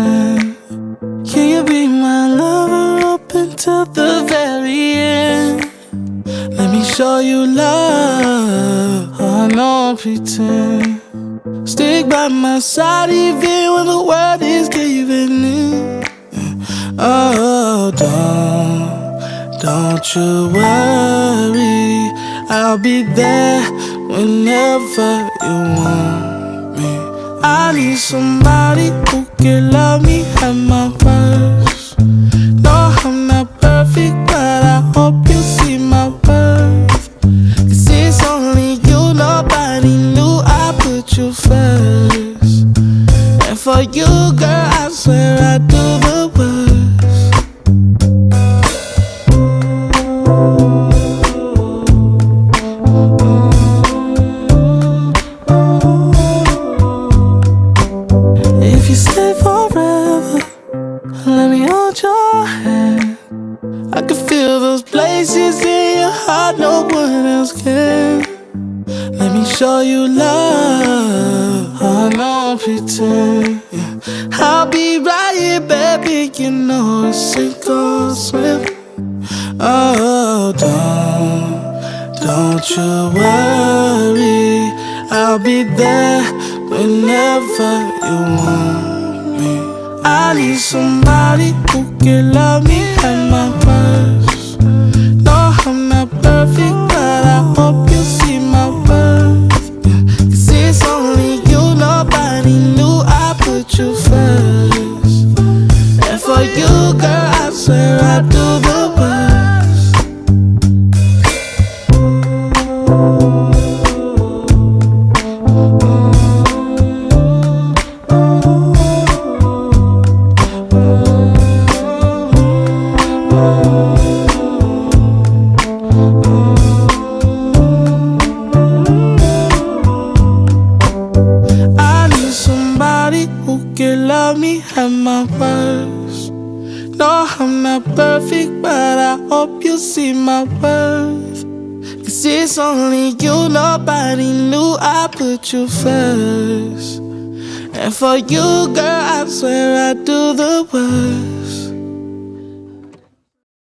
pretend? Can you be my lover up until the very end? Let me show you love. Oh, no pretend. Stick by my side even when the world is giving in. Oh, don't you worry, I'll be there whenever you want me. I need somebody who can love me at my worst. No, I'm not perfect, but I hope you see my worth. 'Cause it's only you, nobody knew I put you first. And for you, girl, I swear I do the worst. If you stay forever, let me hold your hand. I can feel those places in your heart no one else can. Let me show you love. Oh, no pretend. I'll be right here, baby. You know it's sink or swim. Oh, don't you worry, I'll be there whenever you want me. I need somebody who can love me at my worst. No, I'm not perfect, but I hope you see my worth. 'Cause it's only you, nobody knew I put you first. And for you, girl, I swear I do the worst. I need somebody who can love me at my worst. No, I'm not perfect, but I hope you see my worth. 'Cause it's only you, nobody knew I put you first. And for you, girl, I swear I do the worst.